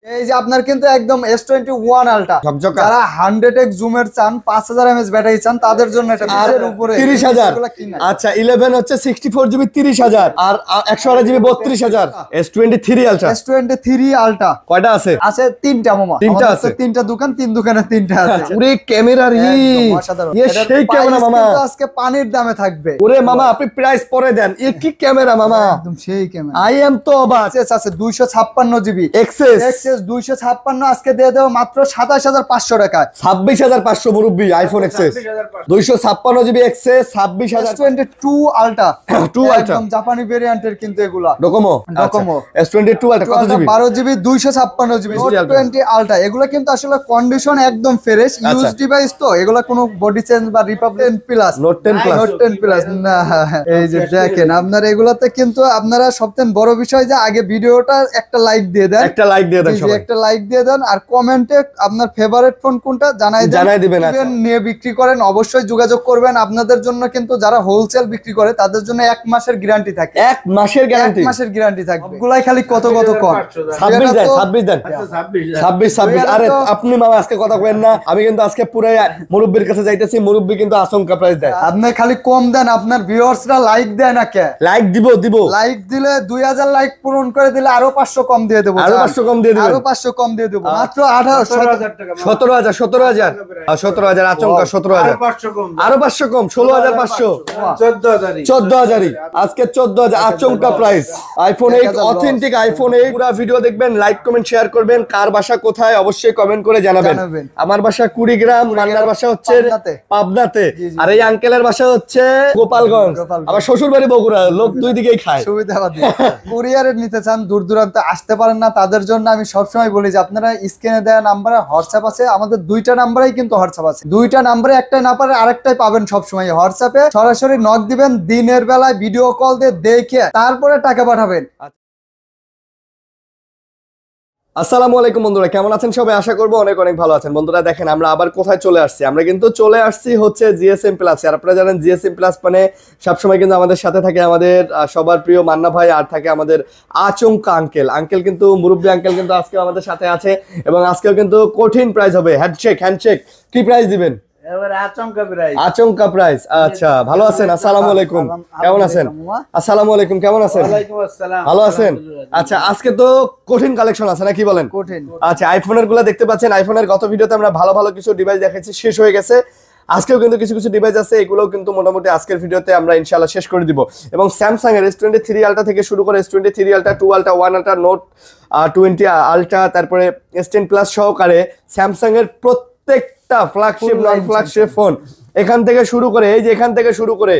এই যে আপনার কিন্তু একদম S21 আলট্রা ঝকঝকা। যারা 100x জুমের চান 5000 mAh ব্যাটারি চান তাদের জন্য এটা আর এর উপরে 30,000 এগুলা কিনা। আচ্ছা 11 হচ্ছে 64GB 30,000 আর 128GB 32,000 S23 ultra S23 ultra কয়টা আছে? আছে তিনটা মামা। তিনটা আমাদের আছে? তো তিনটা দোকান, তিন দোকানে তিনটা আছে। ওরে ক্যামেরার একদম অসাধারণ। এটার সেই ক্যামেরা price মামা। কিন্তু আজকে পানির দামে থাকবে। ওরে মামা আপনি প্রাইস পরে দেন। কি ক্যামেরা মামা, একদম সেই ক্যামেরা। আই এম তো অবাক। এক্সেস আছে 256GB এক্সেস এক্সেস 256 আজকে দিয়ে দেব মাত্র 27500 টাকায়। 26,500 মুরব্বি iPhone XS 256GB XS 26,000 S22 ultra 2 ultra একদম জাপানি ভেরিয়েন্টের কিন্তু এগুলা ডোকোমো ডোকোমো। S22 আলট্রা কত GB? 12GB 256GB Note 20 ultra এগুলা কিন্তু আসলে কন্ডিশন একদম ফ্রেশ ইউজ ডিভাইস তো এগুলা কোনো বডি চেঞ্জ বা Republic 10 plus Note 10 Plus। Note 10 plus না। এই যে দেখেন আপনার এগুলাতে কিন্তু আপনারা সবথেকে বড় বিষয় যে আগে ভিডিওটা একটা লাইক দিয়ে দেন, একটা লাইক দিয়ে দেন সবাই। একটা লাইক দিয়ে দেন আর কমেন্টে আপনার ফেভারিট ফোন কোনটা জানাই দিবেন। Even নিয়ে বিক্রি করেন অবশ্যই যোগাযোগ করবেন। আপনাদের জন্য কিন্তু যারা হোলসেল বিক্রি করে তাদের জন্য 1 মাসের গ্যারান্টি থাকে। 1 মাসের গ্যারান্টি 1 মাসের গ্যারান্টি থাকবে। গুলাই খালি কত কম 26 দেন 26 দেন 26 আরে আপনি মামা আজকে কথা কইেন না। আমি কিন্তু আজকে পুরো মুরব্বির কাছে যাইতেছি, মুরব্বি কিন্তু আচমকা প্রাইস দেয়। আপনি খালি কম দেন, আপনার ভিউয়ার্সরা লাইক দেয় না কে? লাইক দিব লাইক দিলে 2000 লাইক পূরণ করে দিলে আরো 500 কম দিয়ে দেব। আরো 500 কম দিয়ে দিবেন। আরো 500 কম দিয়ে দেব মাত্র 18000 টাকা 17,000 আচমকা 17,000 আরো 500 কম 16,500 14,000 আজকে 14,000 আচমকা প্রাইস। আইফোন 8 অথেন্টিক আইফোন 8 পুরো ভিডিও দেখবেন, লাইক কমেন্ট শেয়ার করবেন। কার বাসা কোথায় অবশ্যই কমেন্ট করে জানাবেন। আমার বাসা কুড়িগ্রাম, মান্নার বাসা হচ্ছে পাবনাতে, আর এই আঙ্কেলের বাসা হচ্ছে গোপালগঞ্জ। আমার শ্বশুর বাড়ি বগুড়া। লোক দুই দিকেই খায়। সুবিধাবাদী কুরিয়ারে নিতে চান, দূর দূরান্তে আসতে পারেন না, তাদের জন্য আমি সবসময় বলি যে আপনারা স্ক্রিনে দেওয়া নাম্বারে হোয়াটসঅ্যাপ আছে, আমাদের দুইটা নাম্বারেই কিন্তু হোয়াটসঅ্যাপ আছে। দুইটা নাম্বারে একটাই না পারে আরেকটাই পাবেন সবসময়। হোয়াটসঅ্যাপে সরাসরি নক দিবেন, দিনের বেলায় ভিডিও কল দিয়ে দেখে তারপরে টাকা পাঠাবেন। আসসালামু আলাইকুম বন্ধুরা, কেমন আছেন সবাই? আশা করবো অনেক অনেক ভালো আছেন। বন্ধুরা দেখেন আমরা আবার কোথায় চলে আসছি। আমরা কিন্তু চলে আসছি হচ্ছে জিএসএম প্লাস। আর আপনারা জানেন জিএসএম প্লাস মানে সবসময় কিন্তু আমাদের সাথে থাকে আমাদের সবার প্রিয় মান্না ভাই, আর থাকে আমাদের আচমকা আঙ্কেল কিন্তু মুরব্বী আঙ্কেল কিন্তু আজকে আমাদের সাথে আছে। এবং আজকেও কিন্তু কঠিন প্রাইস হবে। হ্যান্ডশেক কি প্রাইস দিবেন? আচমকা প্রাইস। আচ্ছা ভালো আছেন? আসসালামু আলাইকুম, কেমন আছেন? আসসালামু আলাইকুম, কেমন আছেন? ভালো আছেন? আচ্ছা আজকে তো কঠিন কালেকশন আছে নাকি বলেন? কঠিন। আচ্ছা আইফোনের গুলা দেখতে পাচ্ছেন। আইফোনের গত ভিডিওতে আমরা ভালো ভালো কিছু ডিভাইস দেখাচ্ছি, শেষ হয়ে গেছে। আজকেও কিন্তু কিছু কিছু ডিভাইস আছে, এগুলোও কিন্তু মোটামুটি আজকের ভিডিওতে আমরা ইনশাআল্লাহ শেষ করে দিব। এবং স্যামসাং এর S23 আলট্রা থেকে শুরু করে S23 ultra 2 ultra 1 ultra note 20 ultra তারপরে S10 প্লাস সহকারে স্যামসাং এর প্রত্যেকটা ফ্ল্যাগশিপ নন ফ্ল্যাগশিপ ফোন এখান থেকে শুরু করে এই যে এখান থেকে শুরু করে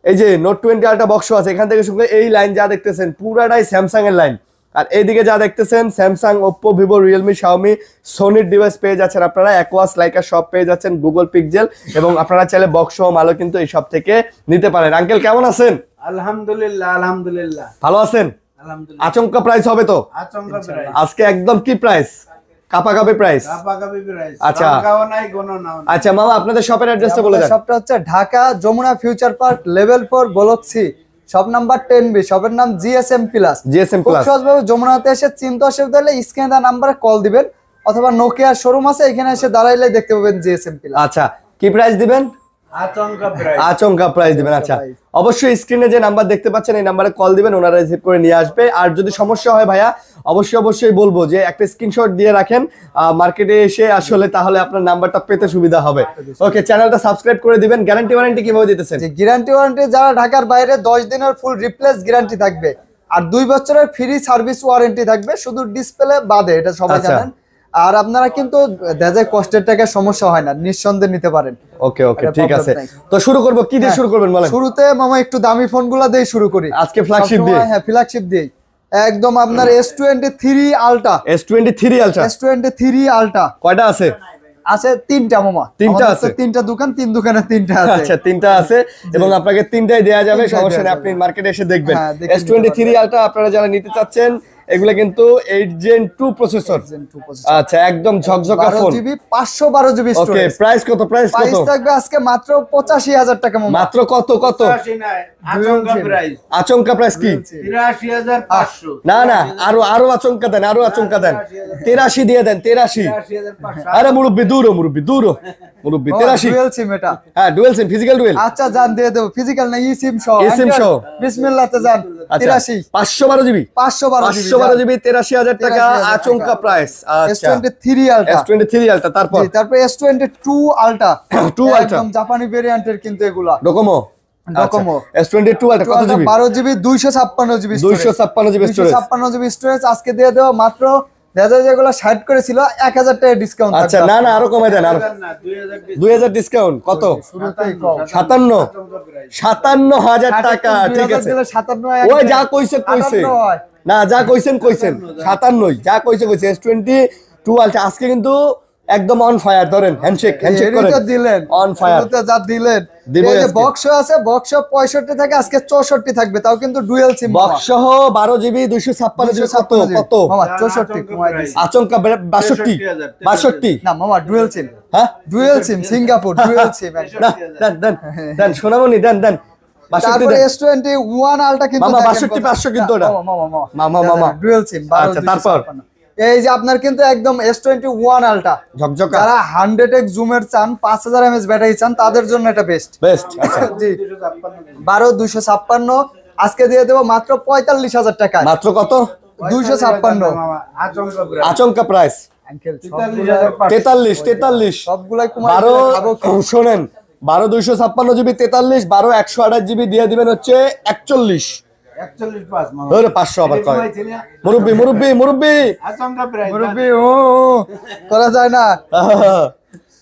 এই যে নোট 20 আলট্রা বক্স আছে, এখান থেকে শুরু করে এই লাইন যা দেখতেছেন পুরাটাই স্যামসাং এর লাইন। আর এইদিকে যা দেখতেছেন Samsung, Oppo, Vivo, Realme, Xiaomi, সোনির ডিভাইস পেয়ে যাচ্ছেন আপনারা। অ্যাকোয়াস, লাইকা সব পেয়ে যাচ্ছেন, গুগল পিক্সেল, এবং আপনারা চাইলে বক্স সহ মালও কিন্তু এই সব থেকে নিতে পারেন। আঙ্কেল কেমন আছেন? আলহামদুলিল্লাহ ভালো আছেন? আলহামদুলিল্লাহ। আচমকা প্রাইস হবে তো আচমকা প্রাইস আজকে? একদম কি প্রাইস? কাপাকাপি প্রাইস। আচ্ছা আচ্ছা মামা আপনাদের শপের অ্যাড্রেসটা বলে দেন। শপটা হচ্ছে Dhaka Jamuna future park level 4 block C, shop number 10B। শপের নাম জিএসএম প্লাস। খুব সহজভাবে যমুনাতে এসে চিন্তা অসুবিধা হলে স্ক্রিনে দেওয়া নাম্বারে কল দিবেন, অথবা নোকিয়া শোরুম আছে এখানে এসে দাঁড়াইলে দেখতে পাবেন জিএসএম প্লাস। আচ্ছা কি প্রাইস দিবেন? আচমকা প্রাইস দিবেন। আচ্ছা অবশ্যই স্ক্রিনে যে নাম্বার দেখতে পাচ্ছেন এই নাম্বারে কল দিবেন, ওনারা রিসিভ করে নিয়ে আসবে। আর যদি সমস্যা হয় ভাইয়া অবশ্যই বলবো যে একটা স্ক্রিনশট দিয়ে রাখেন মার্কেটে এসে আসলে, তাহলে আপনার নাম্বারটা পেতে সুবিধা হবে। ওকে, চ্যানেলটা সাবস্ক্রাইব করে দিবেন। গ্যারান্টি ওয়ারেন্টি কিভাবে দিতেছেন? গ্যারান্টি ওয়ারেন্টি যারা ঢাকার বাইরে 10 দিনের ফুল রিপ্লেস গ্যারান্টি থাকবে, আর 2 বছরের ফ্রি সার্ভিস ওয়ারেন্টি থাকবে, শুধু ডিসপ্লে বাদে, এটা সবাই জানেন। আর আপনারা কিন্তু দেজে কষ্টের টাকা সমস্যা হয় না, নিঃসন্দেহে নিতে পারেন। ওকে ঠিক আছে, তো শুরু করব কি দিয়ে শুরু করবেন বলেন? শুরুতে মামা একটু দামি ফোনগুলো দিয়ে শুরু করি আজকে। ফ্ল্যাগশিপ দিয়ে? হ্যাঁ ফ্ল্যাগশিপ দিয়ে একদম আপনার S23 আলট্রা। S23 আলট্রা কয়টা আছে? আছে তিনটা মামা। তিনটা আছে? তিনটা দোকান, তিন দোকানে তিনটা আছে। আচ্ছা তিনটা আছে এবং আপনাকে তিনটাই দেয়া যাবে, সমস্যা নেই, আপনি মার্কেটে এসে দেখবেন। S23 আলট্রা আপনারা যারা নিতে চাচ্ছেন এগুলো কিন্তু 8 Gen 2 প্রসেসর। Gen 2 processor। আচ্ছা, একদম ঝকঝকা ফোন। 12 GB 512 GB okay, storage. Price কত? প্রাইস কত? প্রাইস থাকবে আজকে মাত্র 85,000 টাকা মামা। মাত্র কত? কত? 85 নাই, আচমকা প্রাইস আচমকা প্রাইস কি? 83,500। না না, আরো আচমকা দেন, আরো আচমকা দেন। 83 দিয়ে দেন, 83। 83,500। আরে মুরব্বি দূর, মুরব্বি 83। ডুয়াল সিম এটা। হ্যাঁ, ডুয়েল সিম, ফিজিক্যাল ডুয়েল। আচ্ছা জান দিয়ে দেব, ফিজিক্যাল না সিম সহ। eSIM সহ। বিসমিল্লাহ তে জান। আচ্ছা, 83 512 জিবি 512 জিবি 83,000 টাকা 83,000 আচমকা প্রাইস। আচ্ছা, S23 আলট্রা। S23 ultra. তারপর তারপর S22 আলট্রা। 2 আলট্রা, একদম জাপানি ভেরিয়েন্টের কিন্তু এগুলা। ডোকোমো। ডোকোমো। S22 আলট্রা কত GB? 12 GB 256 GB 256 GB storage. 256 GB storage আজকে দিয়ে দেওয়া মাত্র দেখা যেগুলো 60 করেছিল 1000 টাকা ডিসকাউন্ট। আচ্ছা, না না, আরো কমাই দেন, আরো না 2000 2000 ডিসকাউন্ট। কত? শুরুতেই কম। 57,000 টাকা। ঠিক আছে, 57 ওই যা কইছে কইছে, না যা কইছেন 57, যা কইছে S22 আলট্রা আজকে কিন্তু একদম অন ফায়ার। ধরেন, হ্যান্ডশেক করেন। দিলেন অন ফায়ার যা দিলেন। দিব এই যে আজকে। বক্স আছে, বক্স 65 থাকে, আজকে 64 থাকবে, তাও কিন্তু ডুয়াল সিম। বক্স সহ 12 জিবি 256 জিবি কত? কত? মামা 64 কমাই দিছি। আচমকা 62 না মামা ডুয়াল সিম। হ্যাঁ, dual SIM Singapore dual SIM. না, দেন দেন সোনামণি, দেন 62 তারপরে দেন। S21 আলটা কিন্তু মামা, দেখেন 62 কত- 500 কিন্তু ওটা। মামা ডুয়াল সিম। আচ্ছা, তারপর? এই যে আপনার কিন্তু একদম S21 আলটা ঝকঝকা যারা 100x জুমের চান, 5000 mAh ব্যাটারি চান, তাদের জন্য এটা বেস্ট। বেস্ট। আচ্ছা, জি 12256 আজকে দিয়ে দেবো মাত্র 45,000 টাকায়। মাত্র কত? 256 আচমকা প্রাইস আচমকা প্রাইস আঙ্কেল 43,500। সবগুলাই কুমার 12 শোনেন, 12 256 জিবি 43, 12 128 জিবি দিয়ে দিবেন হচ্ছে 41। 41,500 মামা। ধরে 500 আবার কয়। মুরব্বি আচমকা প্রাইস মুরব্বি ও করা যায় না।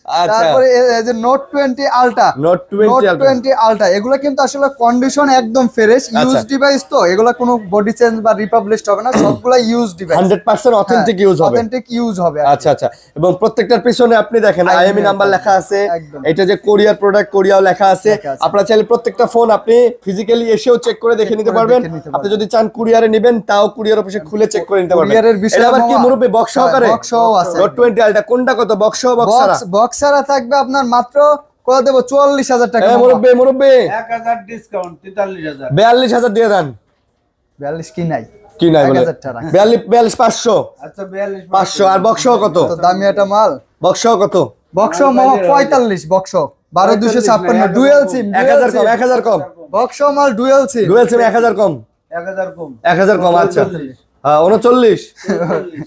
আচ্ছা, তারপরে এই যে নোট 20 আলটা, Note 20 নোট Ultra। 20 আলটা এগুলো কিন্তু আসলে কন্ডিশন একদম ফ্রেশ, ইউজ আচ্ছা। ডিভাইস তো, এগুলো কোনো বডি চেঞ্জ বা রিপাবলিশড হবে না, সবগুলা ইউজ ডিভাইস, 100% অথেন্টিক ইউজ হবে। অথেন্টিক ইউজ হবে। আচ্ছা আচ্ছা, এবং প্রত্যেকটার পিছনে আপনি দেখেন আইএমই নাম্বার লেখা আছে। একদম। এটা যে কোরিয়ার প্রোডাক্ট, কোরিয়াও লেখা আছে। লেখা আছে। আপনারা চাইলে প্রত্যেকটা ফোন আপনি ফিজিক্যালি এসেও চেক করে দেখে নিতে করে পারবেন। দেখে নিতে আপনি যদি চান কুরিয়ারে নেবেন, তাও কুরিয়ার অফিসে খুলে চেক করে নিতে পারবেন। কুরিয়ারের বিষয়ে এটা আবার কি মামা- মুরব্বি বক্স সহকারে? বক্স সহ আছে। নোট 20 আলটা কোনটা কত? বক্স সহ বক্স ছাড়া? বক্সারা থাকবে আপনার মাত্র কত দেব? 44,000 টাকা। হ্যাঁ মুরব্বি 1000 ডিসকাউন্ট 43,000। 42,000 দিয়ে দেন। 42 কি নাই? কি নাই বলে? 1,000 টাকা। 42 500 আচ্ছা 42,500। 500। আর বক্স সহ কত? তো দামি একটা মাল। বক্স সহ কত? বক্স মামা 45 বক্স 12256 ডুয়াল সিম। 1000 কম, 1000 কম। বক্স মাল ডুয়াল সিম। ডুয়েল সিম 1000 কম। 1000 কম। 1000 কম। আচ্ছা, 39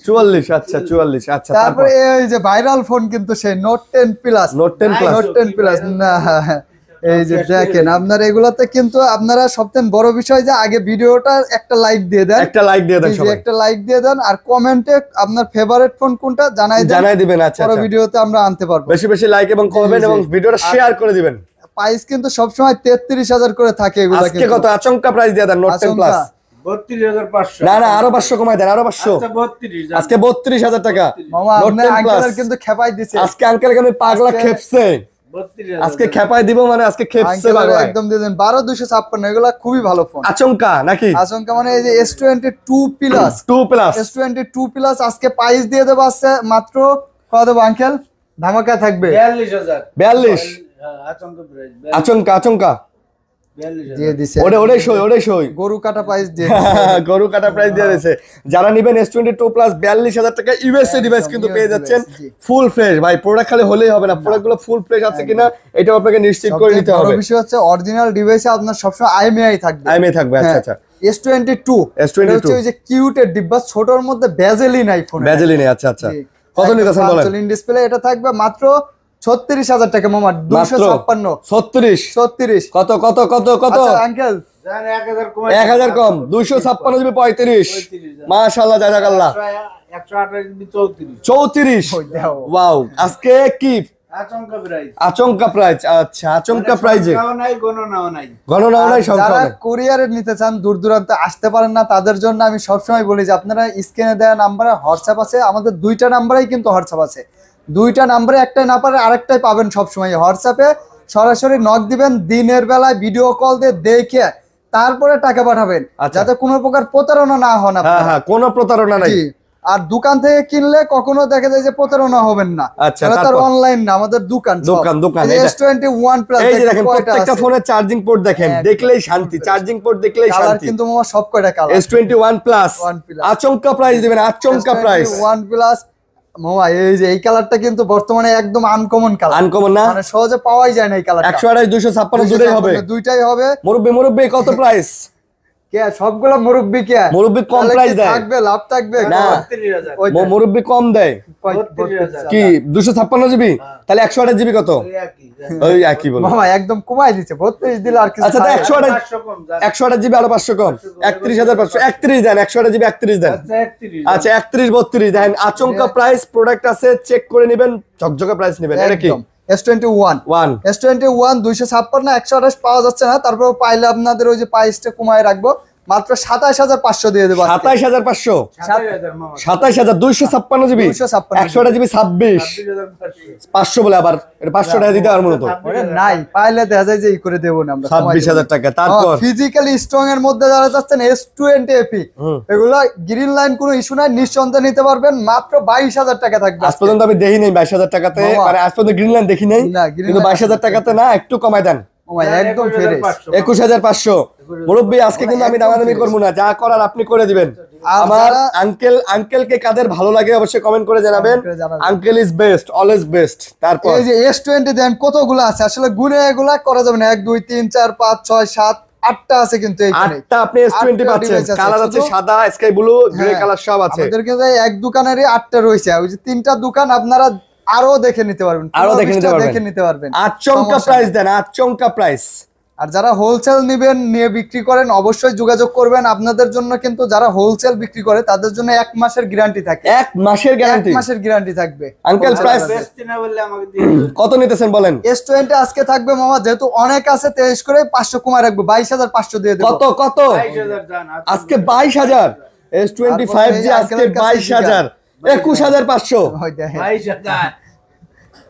44। আচ্ছা 44। আচ্ছা, তারপরে এই যে ভাইরাল ফোন কিন্তু সেই note 10 plus. Note 10 plus. Note 10 plus না, এই যে দেখেন আপনার এগুলাতে কিন্তু আপনারা সবথেকে বড় বিষয় যে আগে ভিডিওটা একটা লাইক দিয়ে দেন, একটা লাইক দিয়ে দেন এই যে সবাই, একটা লাইক দিয়ে দেন, আর কমেন্টে আপনার ফেভারিট ফোন কোনটা জানাই দেন, জানাই দিবেন। আচ্ছা পরে আচ্ছা, ভিডিওতে আমরা আনতে পারবো। বেশি বেশি লাইক এবং কমেন্ট জি। এবং ভিডিওটা শেয়ার করে দিবেন। প্রাইস কিন্তু সবসময় 33,000 করে থাকে এগুলা আজকে কিন্তু। কত আচমকা প্রাইস দিয়ে দেন? নোট 10 আচমকা। প্লাস 32,500। না না, আরো 500 কমাই দেন, আরো 500। আচ্ছা 32 জান। আজকে 32,000 টাকা। মামা নোট আপনার 10 আঙ্কেল প্লাস কিন্তু খেপাই দিছে। আজকে আঙ্কেল আমি পাগলা আজকে- খেপছে। 32,000। আজকে খেপাই দিব মানে আজকে খেপছে আঙ্কেল পাগলা। একদম দিয়ে দেন 12256 এগুলা খুবই ভালো ফোন। আচমকা নাকি? আচমকা মানে এই যে S22 plus 2 plus S22 plus আজকে প্রাইস দিয়ে দেবো আছে মাত্র কত দেবো আঙ্কেল? ধামাকা থাকবে 42,000। 42। হ্যাঁ, আচমকা প্রাইস আচমকা 42,000। দিয়ে দিছে। ওটাই সই গরু কাটা প্রাইস দিয়ে গরু কাটা প্রাইস দিয়ে দিয়েছে। যারা নিবেন S22 প্লাস 42,000 টাকা ইউএসএ ডিভাইস কিন্তু পেয়ে যাচ্ছেন জি। Full fresh. ভাই প্রোডাক্ট খালি হলেই হবে না, প্রোডাক্ট গুলো ফুল ফ্রেশ আছে কিনা এটাও আপনাকে নিশ্চিত করে নিতে বড় হবে। বিষয় হচ্ছে অরিজিনাল ডিভাইসে আপনার সবসময় IMEI থাকবে। আইএমএ থাকবে। আচ্ছা আচ্ছা, S22 S22 এটা হচ্ছে ওই যে কিউটের ডিব্বা, ছোটর মধ্যে বেজেলই নাই ফোনে। ব্যাজেলিনে। আচ্ছা আচ্ছা, কত নিতেছেন বলেন? ডিসপ্লে এটা থাকবে মাত্র 36,000 টাকা মামা। 256 36। 36 কত কত কত কত? আচ্ছা আঙ্কেল জান 1000 কম। 1000 কম। 256 জিবি 35। মাশাআল্লাহ, জাযাকাল্লাহ। 128 জিবি 34। 34। ওই দাও। ওয়াও, আজকে কি আচমকা প্রাইস। আচমকা প্রাইস? আচ্ছা, আচমকা প্রাইজে সংখ্যাও নাই, গণনাও নাই। গণনাও নাই, সংখ্যা যারা নাই। কুরিয়ারে নিতে চান, দূর দূরান্তে আসতে পারেন না, তাদের জন্য আমি সবসময় বলি যে আপনারা স্ক্রিনে দেওয়া নাম্বারে হোয়াটসঅ্যাপ আছে, আমাদের দুইটা নাম্বারেই কিন্তু হোয়াটসঅ্যাপ আছে। দুইটা নাম্বারে একটাই না পারে আরেকটাই পাবেন সবসময়। হোয়াটসঅ্যাপে সরাসরি নক দিবেন, দিনের বেলায় ভিডিও কল দিয়ে দেখে তারপরে টাকা পাঠাবেন, আচ্ছা। যাতে কোনো প্রকার প্রতারণা না হন হ্যাঁ আপনারা। হ্যাঁ, কোনো প্রতারণা নাই। জি। আর দোকান থেকে কিনলে কখনো দেখা যায় যে প্রতারণা হবেন না। আচ্ছা, তার তারপর? অনলাইন না, আমাদের দোকান সব। দোকান, এই যে এটা। S21 Plus এই যে দেখেন কয়টা প্রত্যেকটা আছে? ফোনের চার্জিং পোর্ট দেখেন, একদম। দেখলেই শান্তি, চার্জিং পোর্ট দেখলেই কালার শান্তি। কিন্তু মামা সব কয়টা কালার। S21 প্লাস আচমকা প্রাইস দিবেন, আচমকা প্রাইস। S21 Plus মামা, এই যে এই কালারটা কিন্তু বর্তমানে একদম আনকমন কালার, আনকমন না, মানে সহজে পাওয়াই যায় না এই কালারটা। 128 256 দুটোই হবে, দুইটাই হবে। মুরব্বি কত প্রাইস? কে সবগুলো মুরব্বি কে? মুরব্বি কম তাহলে প্রাইস কি দেয় থাকবে, লাভ থাকবে না। 32,000 ওইটা। মুরব্বি কম দেয় 32,000 কি 256 জিবি, তাহলে 128 জিবি কত? ওই একই ওই একই বলে। মামা একদম কমাই দিচ্ছে, 32 দিলে আর কিছু আচ্ছা, তো থাকে না। 128 500 কম জান 128 জিবি আরো 500 কম, 31,500, 31 দেন, 128 জিবি 31 দেন। আচ্ছা 31 আচ্ছা 31 32 দেন, আচমকা প্রাইস। প্রোডাক্ট আছে, চেক করে নেবেন, ঝকঝকা প্রাইস নেবেন। এটা কি একদম S21 S21 256 128 পাওয়া যাচ্ছে না, তারপর পাইলে আপনাদের ওই যে প্রাইসটা কমায় রাখবো, মাত্র 27500 দিয়ে দেবো আজকে। 27500, 27,000 মামা 27256 জিবি, 256 128 জিবি 26 26,500 500 বলে, আবার এটা 500 টাকা দিতে পারবো না তো। ওরে নাই, পাইলে দেখা যায় যে ই করে দেবো না আমরা, 26,000 টাকা। তারপর ফিজিক্যালি স্ট্রং এর মধ্যে যারা যাচ্ছেন S20 FE, এগুলো গ্রিন লাইন কোনো ইস্যু নাই, নিঃসন্দেহে নিতে পারবেন, মাত্র 22,000 টাকা থাকবে আজ আজকে। পর্যন্ত আমি দেখি নাই 22,000 টাকাতে, বাবা। মানে আজ পর্যন্ত গ্রিনল্যান্ড দেখি নাই, না, গ্রিনল্যান্ড কিন্তু 22,000 টাকাতে না, একটু কমায় দেন। ও ভাই, একদম ফ্রেশ। 21,500 মুরব্বি, আজকে কিন্তু আমি দামাদামি করবো না, যা করার আপনি করে দিবেন। আর আমার যারা- আঙ্কেলকে কাদের ভালো লাগে অবশ্যই কমেন্ট করে জানাবেন। Comment করে জানাবেন। Uncle is best, always best. তারপর এই যে S20 দেন কতগুলো আছে, আসলে গুনে এগুলা করা যাবে না, 1 2 3 4 5 6 7 8টা আছে কিন্তু এইখানে। 8টা আপনি S20 8টা পাচ্ছেন, device আছে, কালার আছে শুধু- সাদা, স্কাই ব্লু, গ্রে হ্যাঁ, কালার সব আছে। আমাদের কিন্তু এই এক দোকানেরই 8টা রয়েছে, ওই যে 3টা দোকান আপনারা আরো দেখে নিতে পারবেন, আরো দেখে নিতে 15-20টা পারবেন। দেখে নিতে পারবেন। আচমকা সমস্যা প্রাইস নেই। দেন, আচমকা প্রাইস। আর যারা হোলসেল নিবেন, নিয়ে বিক্রি করেন, অবশ্যই যোগাযোগ করবেন। আপনাদের জন্য কিন্তু যারা হোলসেল বিক্রি করে তাদের জন্য 1 মাসের গ্যারান্টি থাকে, 1 মাসের 1 গ্যারান্টি। মাসের গ্যারান্টি থাকবে। আঙ্কেল প্রাইস বেচতে না বললে আমাকে দিয়ে দিন। কত নিতেছেন বলেন? S20 আজকে থাকবে মামা, যেহেতু অনেক আছে 23 করে 500 কমায় রাখবো, 22,500 দিয়ে দেবো। কত 22,000 জান আজকে 22,000, S25G আজকে 22,000, 21,500। ওই দেখেন। 22,000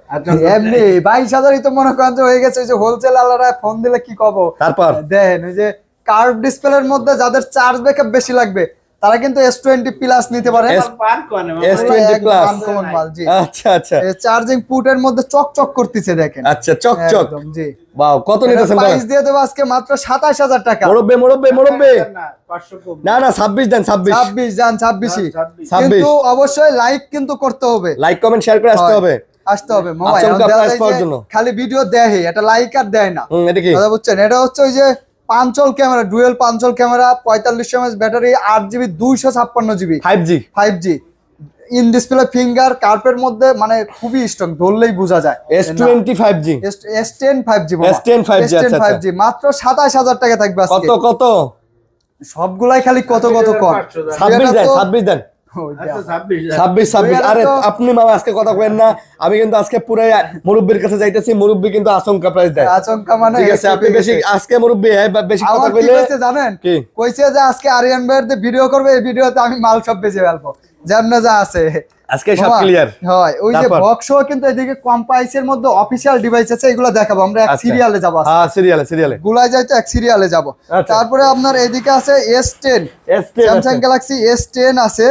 আচ্ছা এমনি 22,000ই তো মনে করেন যে হয়ে গেছে, ওই যে হোলসেল আলারা ফোন দিলে কি কব। তারপর দেখেন ওই যে কার্ভ ডিসপ্লের মধ্যে যাদের চার্জ ব্যাকআপ বেশি লাগবে, তারা কিন্তু S20 প্লাস নিতে পারে। পান কোনে S20 প্লাস। আনকমন মাল, জি। আচ্ছা আচ্ছা এই চার্জিং পুটের মধ্যে চকচক করতেছে দেখেন। আচ্ছা, চকচক। একদম, জি। বাও, কত নিতেছেন বলেন? প্রাইস দিয়ে দেবো আজকে মাত্র 27,000 টাকা। মুরব্বি না 500 কম না 26 দেন, 26 26 জান 26ই। 26 কিন্তু অবশ্যই লাইক কিন্তু করতে হবে, লাইক কমেন্ট শেয়ার করে আসতে হয়। হবে। আসতে হবে মোবাইল আচমকা price পাওয়ার জন্য। খালি ভিডিও দেয়, এটা লাইক আর দেয় না। এটা কি? কথা বুঝছেন, এটা হচ্ছে ওই যে punch hole camera, dual punch hole camera, 4500 mAh battery, 8GB 256GB 5G 5G in display finger, কার্পের মধ্যে, মানে খুবই স্ট্রং, ধরলেই বোঝা যায়। S25G S10 5G S10 5G, আচ্ছা, আচ্ছা। 5G মাত্র 27,000 টাকা থাকবে কত আজকে। কত? সবগুলাই খালি কত কত কম। 26 দেন, 26 দেন, আচ্ছা 26 26। এটা আরে তো- আপনি মামা আজকে কথা কইেন না, আমি কিন্তু আজকে পুরো মুরব্বির কাছে যাইতেছি, মুরব্বি কিন্তু আচমকা প্রাইস দেয়। আচমকা মানে ঠিক আছে, আপনি ঠিক বেশি আছে। আজকে মুরব্বি বেশি কথা আমার কি কইলে কইছে জানেন? কি? কইছে যে আজকে আরিয়ান ভাইয়ের যে ভিডিও করবে, এই ভিডিওতে আমি মাল সব বেচে ফেলবো, যেমন যা আছে আজকে সব মামা, ক্লিয়ার। হয় ওই যে তারপর? বক্সও কিন্তু এদিকে কম প্রাইসের মধ্যে অফিশিয়াল ডিভাইস আছে, এগুলো দেখাবো আমরা, এক সিরিয়ালে যাবো আজকে। হ্যাঁ, সিরিয়ালে গুলাই যাইতো এক সিরিয়ালে যাব। আচ্ছা। তারপরে আপনার এদিকে আছে S10, S10 Samsung Galaxy S10 আছে,